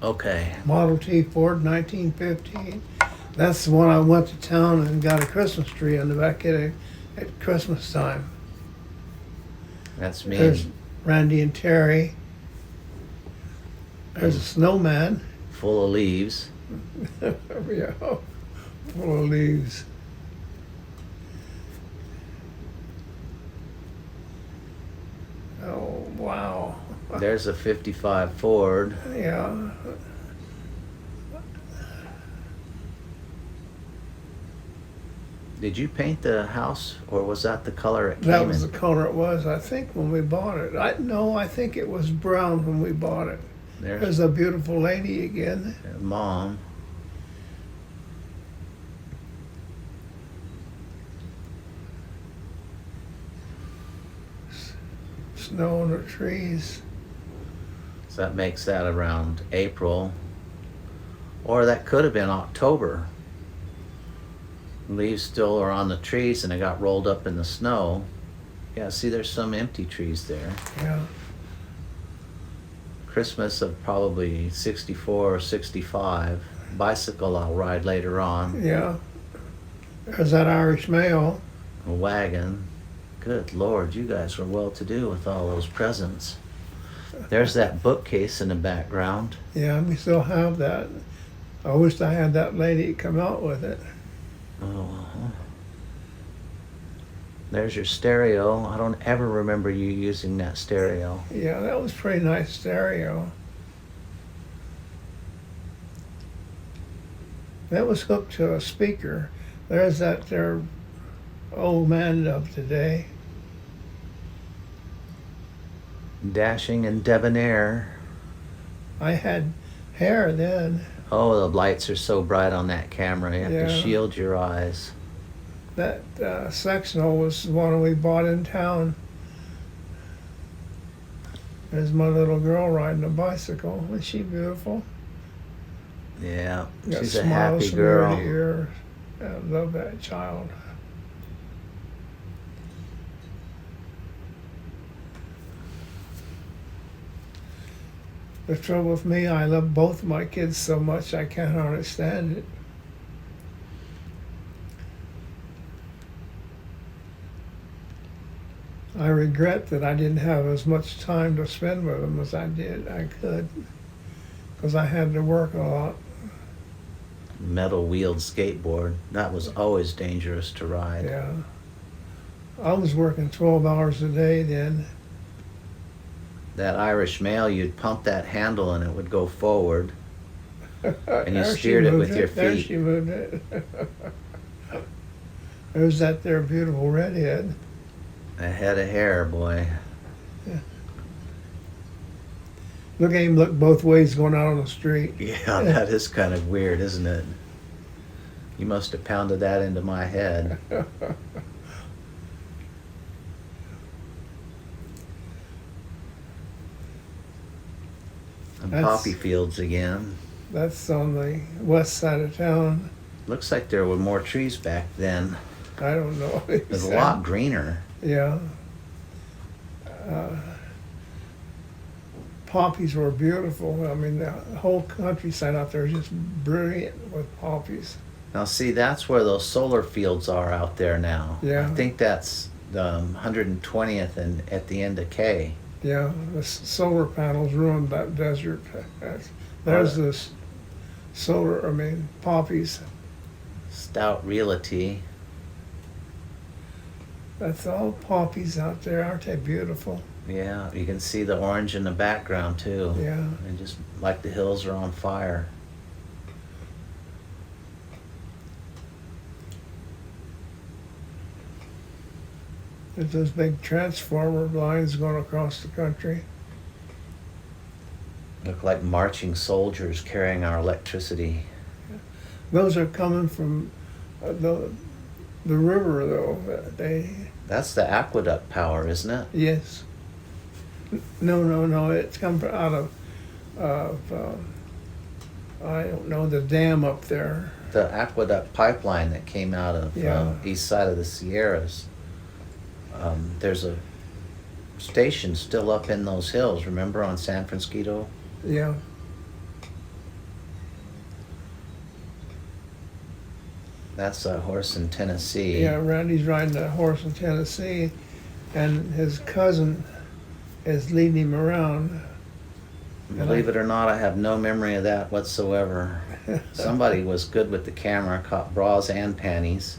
Okay. Model T Ford, 1915. That's the one I went to town and got a Christmas tree on the back of it at Christmas time. That's me. There's Randy and Terri. There's a snowman. Full of leaves. Yeah, full of leaves. Oh, wow. There's a 55 Ford. Yeah. Did you paint the house, or was that the color it came That was in? the color it was, I think, when we bought it. I think it was brown when we bought it. There's There's a beautiful lady again. Mom. Snow on the trees. So that makes that around April. Or that could have been October. Leaves still are on the trees and it got rolled up in the snow. Yeah, see, there's some empty trees there. Yeah. Christmas of probably 64 or 65. Bicycle I'll ride later on. Yeah. There's that Irish mail. A wagon. Good Lord, you guys were well to do with all those presents. There's that bookcase in the background. Yeah, we still have that. I wished I had that lady come out with it. Oh. There's your stereo. I don't ever remember you using that stereo. Yeah, that was pretty nice stereo. That was hooked to a speaker. There's that there old man of today. Dashing and debonair. I had hair then. Oh, the lights are so bright on that camera. You have to Yeah. shield your eyes. That sectional was the one we bought in town. There's my little girl riding a bicycle. Isn't she beautiful? Yeah, Got she's a smiles happy from ear girl. to ear. I love that child. The trouble with me, I love both of my kids so much I can't understand it. I regret that I didn't have as much time to spend with them as I could, because I had to work a lot. Metal wheeled skateboard. That was always dangerous to ride. Yeah. I was working 12 hours a day then. That Irish mail, you'd pump that handle and it would go forward. And you There she steered it moved with your There feet. she moved it. There's that there beautiful redhead. A head of hair, boy. Look at him look both ways going out on the street. Yeah, that is kind of weird, isn't it? You must have pounded that into my head. And That's- poppy fields again. That's on the west side of town. Looks like there were more trees back then. I don't know. It was a lot greener. Yeah. Poppies were beautiful. I mean, the whole countryside out there is just brilliant with poppies. Now see, that's where those solar fields are out there now. Yeah. I think that's the 120th and at the end of K. Yeah, the solar panels ruined that desert. There's this poppies. Stout Realty. That's all poppies out there. Aren't they beautiful? Yeah, you can see the orange in the background too. Yeah. And just like the hills are on fire. There's those big transformer lines going across the country. Look like marching soldiers carrying our electricity. Those are coming from the river, though. That's the aqueduct power, isn't it? Yes. No. It's come out of I don't know, the dam up there. The aqueduct pipeline that came out of Yeah. east side of the Sierras. There's a station still up in those hills, remember, on San Francisco? Yeah. That's a horse in Tennessee. Yeah, Randy's riding a horse in Tennessee, and his cousin is leading him around. Believe it or not, I have no memory of that whatsoever. Somebody was good with the camera, caught bras and panties.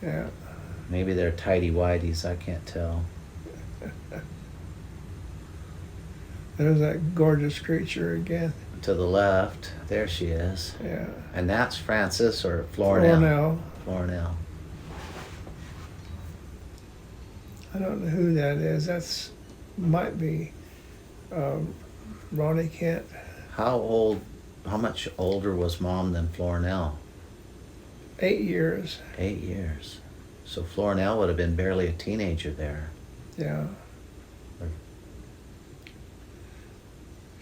Yeah. Maybe they're tighty whities, I can't tell. There's that gorgeous creature again. To the left, there she is. Yeah. And that's Frances or Florinell. Florinell. I don't know who that is. That's might be Ronnie Kent. How much older was Mom than Florinell? 8 years. 8 years. So Florinell would have been barely a teenager there. Yeah.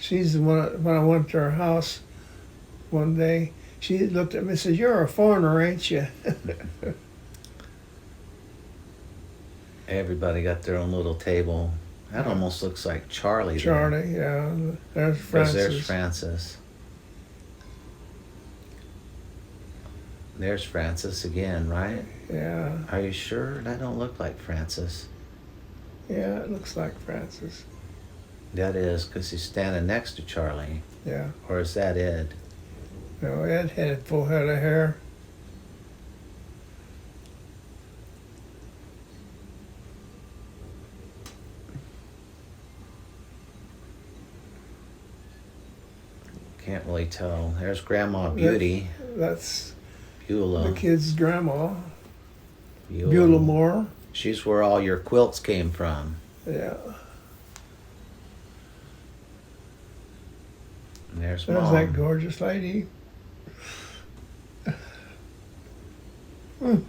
She's the one, when I went to her house one day, she looked at me and said, "You're a foreigner, ain't you?" Everybody got their own little table. That almost looks like Charlie. Charlie, yeah. There's Frances. There's Frances. There's Frances again, right? Yeah. Are you sure? That don't look like Frances. Yeah, it looks like Frances. That is, because he's standing next to Charlie. Yeah. Or is that Ed? No, Ed had a full head of hair. Can't really tell. There's Grandma Beauty. That's Beulah. the kid's grandma, Beulah. Beulah Moore. She's where all your quilts came from. Yeah. And there's There's Mom. that gorgeous lady. Oh.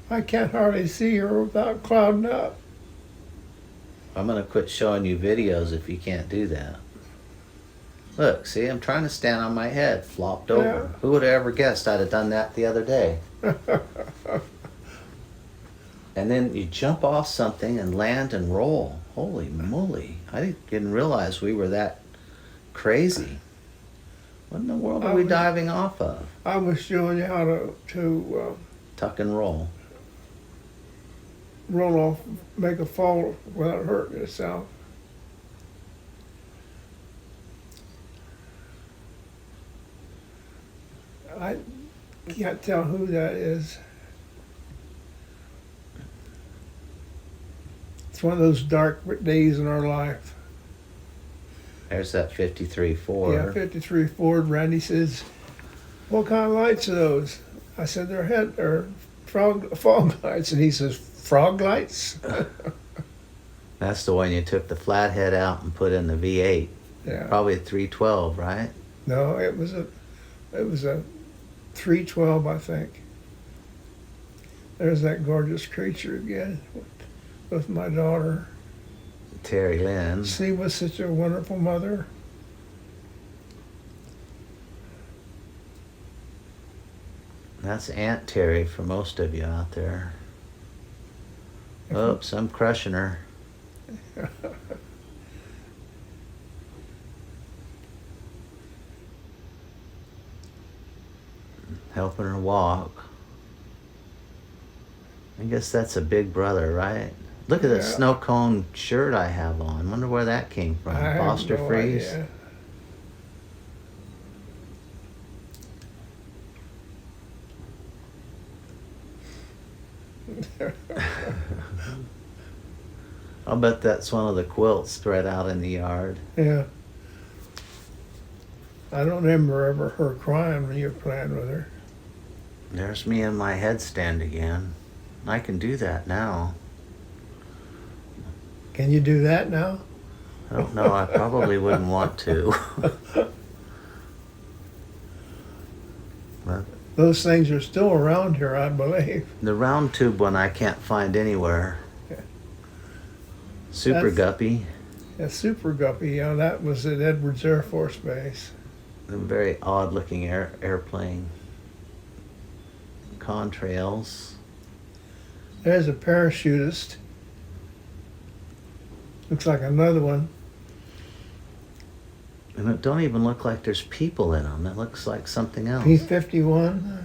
I can't hardly see her without clouding up. I'm going to quit showing you videos if you can't do that. Look, see, I'm trying to stand on my head, flopped over. Yeah. Who would have ever guessed I'd have done that the other day? And then you jump off something and land and roll. Holy moly. I didn't realize we were that crazy. What in the world are we diving off of? I was showing you how to Tuck and roll. roll off, make a fall without hurting yourself. I can't tell who that is. It's one of those dark days in our life. There's that 53 Ford. Yeah, 53 Ford. Randy says, "What kind of lights are those?" I said, "They're fog lights." And he says, "Frog lights?" That's the one you took the flathead out and put in the V8. Yeah. Probably a 312, right? No, it was a 312, I think. There's that gorgeous creature again with my daughter. Terry Lynn. She was such a wonderful mother. That's Aunt Terry for most of you out there. Oops, I'm crushing her. Helping her walk. I guess that's a big brother, right? Look at that Yeah. snow cone shirt I have on. Wonder where that came from. I have Foster no Freeze? idea. I'll bet that's one of the quilts spread out in the yard. Yeah. I don't remember ever her crying when you were playing with her. There's me in my headstand again. I can do that now. Can you do that now? I don't know, I probably wouldn't want to. But Those things are still around here, I believe. the round tube one I can't find anywhere. Yeah. Super That's- Guppy. A Super Guppy, yeah, that was at Edwards Air Force Base. A very odd looking airplane. Contrails. There's a parachutist. Looks like another one. And it don't even look like there's people in them. It looks like something else. P-51.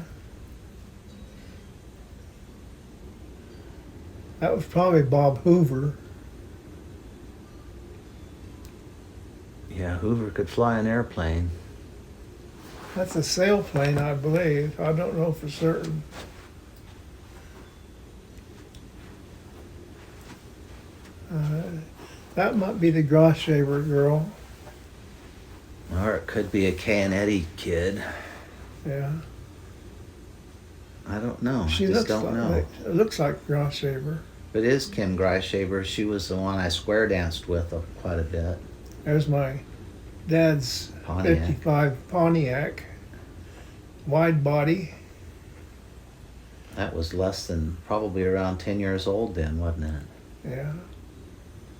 That was probably Bob Hoover. Yeah, Hoover could fly an airplane. That's a sailplane, I believe. I don't know for certain. That might be the Groshaver girl. Or it could be a Kay and Eddie kid. Yeah. I don't know. She I just looks don't know. it looks like Groshaver. It is Kim Greishaber. She was the one I square danced with quite a bit. There's my dad's Pontiac. 55 Pontiac. Wide body. That was less than, probably around 10 years old then, wasn't it? Yeah.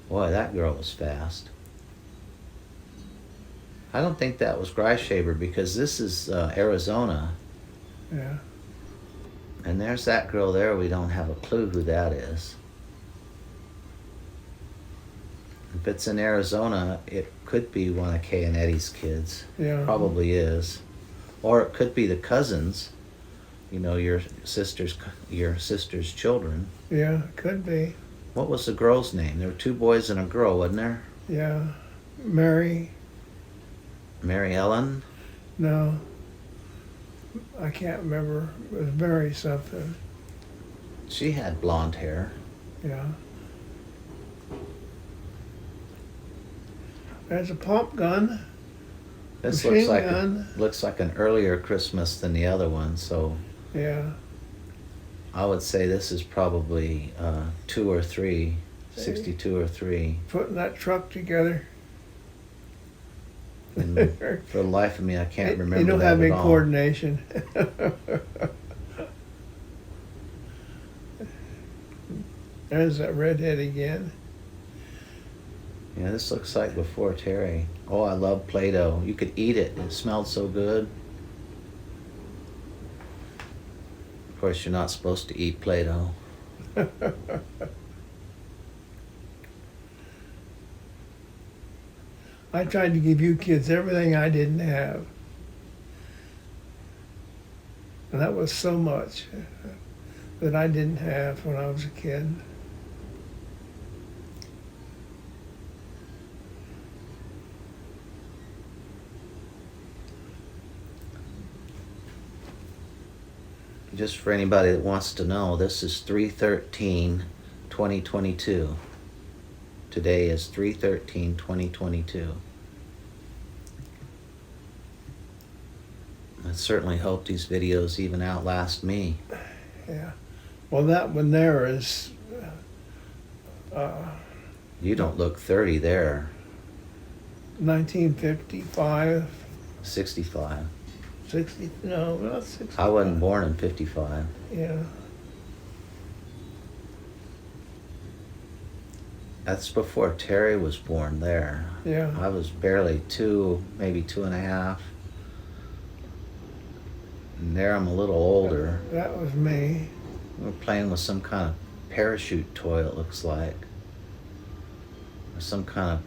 Boy, that girl was fast. I don't think that was Greishaber because this is Arizona. Yeah. And there's that girl there. We don't have a clue who that is. If it's in Arizona, it could be one of Kay and Eddie's kids. Yeah. Probably is. Or it could be the cousins. You know, your sister's children. Yeah, could be. What was the girl's name? There were 2 boys and a girl, wasn't there? Yeah. Mary. Mary Ellen? No. I can't remember. It was Mary something. She had blonde hair. Yeah. There's a pump gun. This Machine looks gun. looks like an earlier Christmas than the other one, so Yeah. I would say this is probably 2 or 3, 62 or 3. Putting that truck together. And for the life of me, I can't remember You don't that have any at all. coordination. There's that redhead again. Yeah, this looks like before Terri. Oh, I love Play-Doh. You could eat it. It smelled so good. Of course, you're not supposed to eat Play-Doh. I tried to give you kids everything I didn't have. And that was so much that I didn't have when I was a kid. Just for anybody that wants to know, this is 3/13/2022. Today is 3/13/2022. I certainly hope these videos even outlast me. Yeah. Well, that one there is You don't look 30 there. 1955, 65. 60, no, not 60. I wasn't born in 55. Yeah. That's before Terri was born there. Yeah. I was barely 2, maybe 2.5. And there I'm a little older. That was me. We're playing with some kind of parachute toy, it looks like. Or some kind of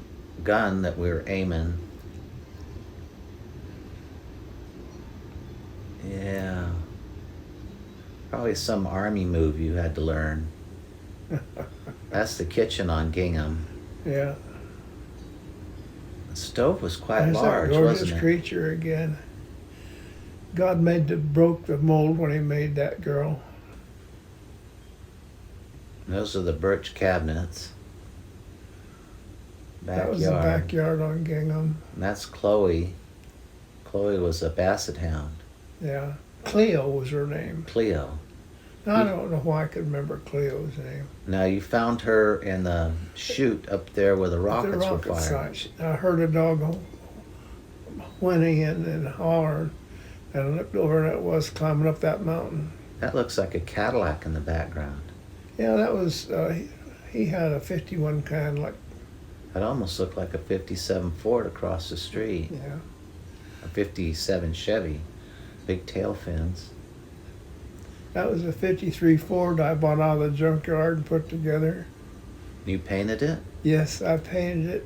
gun that we were aiming. Yeah. Probably some army move you had to learn. That's the kitchen on Gingham. Yeah. The stove was quite There's large, that gorgeous wasn't it? creature again. God broke the mold when he made that girl. Those are the birch cabinets. Backyard. That was the backyard on Gingham. And that's Chloe. Chloe was a basset hound. Yeah. Cleo was her name. Cleo. I don't know why I could remember Cleo's name. Now you found her in the chute up there where the The rockets were rocket fired. site. I heard a dog whinnying and hollering, and I looked over and it was climbing up that mountain. That looks like a Cadillac in the background. Yeah, that was, he had a 51 Cadillac. It almost looked like a 57 Ford across the street. Yeah. A 57 Chevy. Big tail fins. That was a 53 Ford I bought out of the junkyard and put together. You painted it? Yes, I painted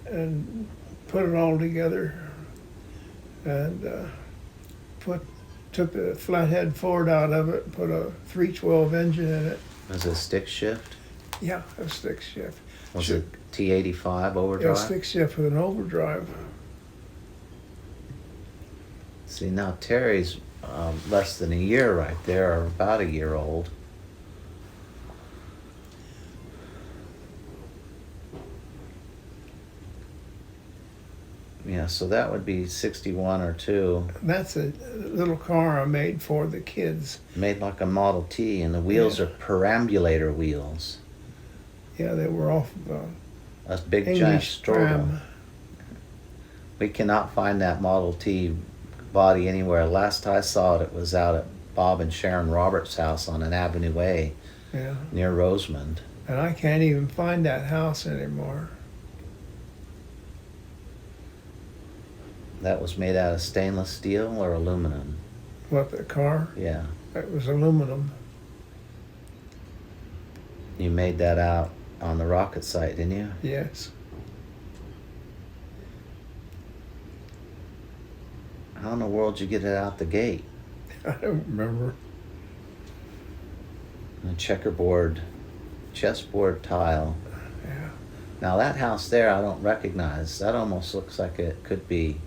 it and put it all together and took the flathead Ford out of it, put a 312 engine in it. Was it a stick shift? Yeah, a stick shift. Was it T85 Yeah, overdrive? stick shift with an overdrive. See, now Terry's less than a year right there, or about a year old. Yeah, so that would be 61 or 2. That's a little car I made for the kids. Made like a Model T, and the wheels Yeah. are perambulator wheels. Yeah, they were off of A big giant English strobel. tram. We cannot find that Model T body anywhere. Last I saw it, it was out at Bob and Sharon Roberts' house on an Avenue A Yeah, near Rosemond. and I can't even find that house anymore. That was made out of stainless steel or aluminum? What, the car? Yeah. It was aluminum. You made that out on the rocket site, didn't you? Yes. How in the world did you get it out the gate? I don't remember. A checkerboard, chessboard tile. Yeah. Now that house there I don't recognize. That almost looks like it could be,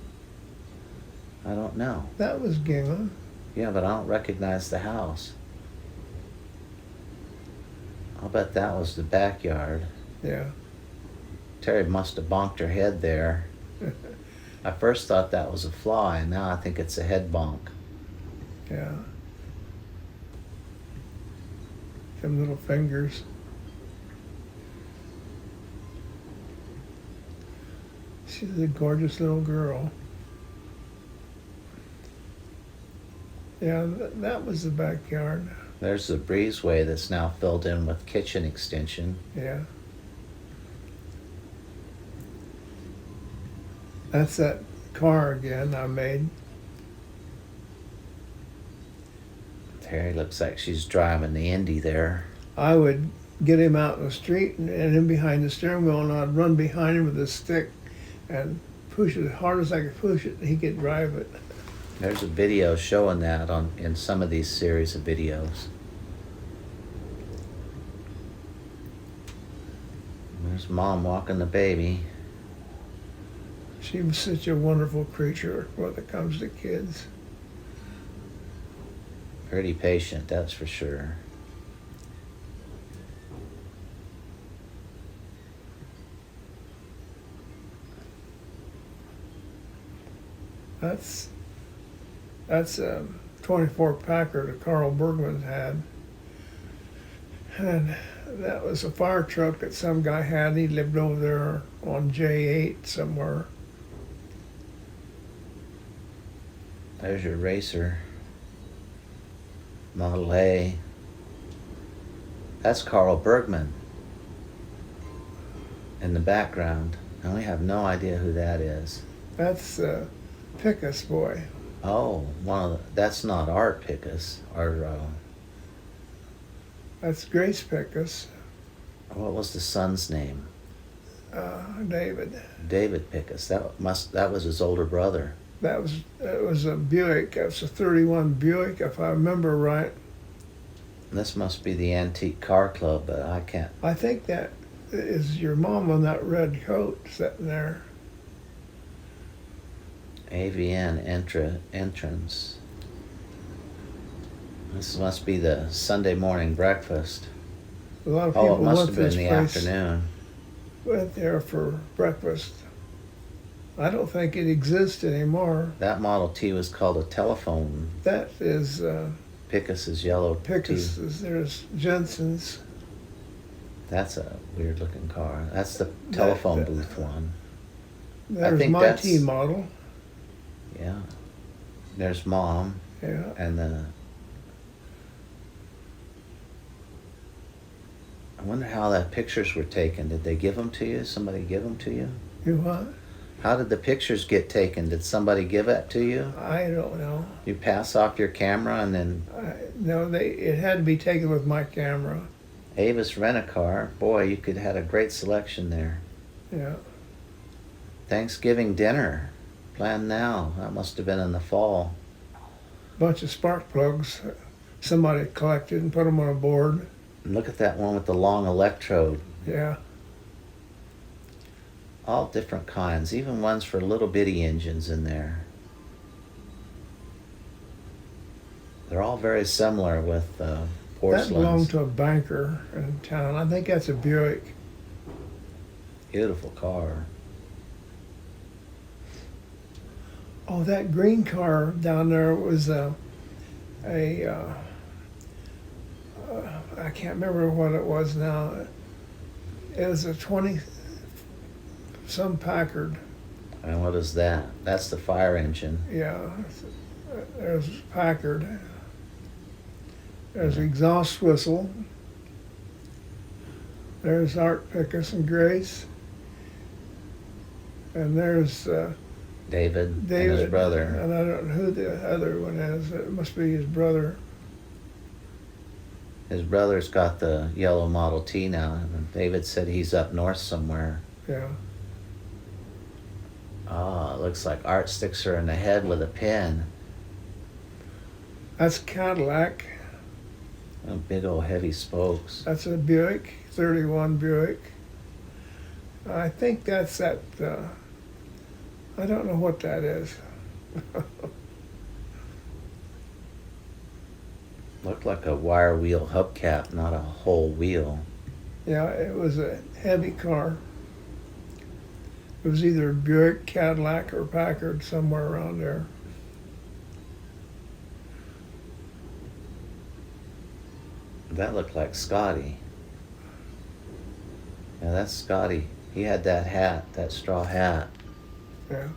I don't know. That was Gingham. Yeah, but I don't recognize the house. I'll bet that was the backyard. Yeah. Terry must have bonked her head there. I first thought that was a fly, and now I think it's a head bonk. Yeah. Them little fingers. She's a gorgeous little girl. Yeah, that was the backyard. There's the breezeway that's now filled in with kitchen extension. Yeah. That's that car again I made. Terry looks like she's driving the Indy there. I would get him out in the street and in behind the steering wheel, and I'd run behind him with a stick and push it as hard as I could push it, and he could drive it. There's a video showing that in some of these series of videos. There's Mom walking the baby. She was such a wonderful creature when it comes to kids. Pretty patient, that's for sure. That's a 24 Packard that Carl Bergman had. And that was a fire truck that some guy had. He lived over there on J8 somewhere. There's your racer. Model A. That's Carl Bergman in the background. And we have no idea who that is. That's Pickus boy. Oh, that's not Art Pickus. That's Grace Pickus. What was the son's name? David. David Pickus. That was his older brother. It was a Buick. It was a 31 Buick, if I remember right. This must be the Antique Car Club, but I can't. I think that is your mom in that red coat sitting there. AVN entrance. This must be the Sunday morning breakfast. A lot of Oh, people it must went have been this the place, afternoon. went there for breakfast. I don't think it exists anymore. That Model T was called a telephone. That is Pickus's yellow Pickus. T. There's Jensen's. That's a weird looking car. That's the telephone that- booth one. There's think my that's- T model. Yeah. There's Mom Yeah. and I wonder how the pictures were taken. Did they give them to you? Somebody give them to you? You what? How did the pictures get taken? Did somebody give it to you? I don't know. You pass off your camera and then No, it had to be taken with my camera. Avis Rent-A-Car. Boy, you could have had a great selection there. Yeah. Thanksgiving dinner planned now. That must have been in the fall. Bunch of spark plugs somebody collected and put them on a board. And look at that one with the long electrode. Yeah. All different kinds, even ones for little bitty engines in there. They're all very similar with porcelains. That belonged to a banker in town. I think that's a Buick. Beautiful car. Oh, that green car down there was I can't remember what it was now. It was a 20 some Packard. And what is that? That's the fire engine. Yeah, there's Packard. There's exhaust whistle. There's Art Pickus and Grace. And there's David and David, his brother. and I don't know who the other one is. It must be his brother. His brother's got the yellow Model T now, and David said he's up north somewhere. Yeah. Ah, it looks like Art sticks her in the head with a pin. That's Cadillac. Oh, big old heavy spokes. That's a Buick, 31 Buick. I think that's that, I don't know what that is. Looked like a wire wheel hubcap, not a whole wheel. Yeah, it was a heavy car. It was either Buick, Cadillac, or Packard, somewhere around there. That looked like Scotty. Yeah, that's Scotty. He had that hat, that straw hat. Yeah.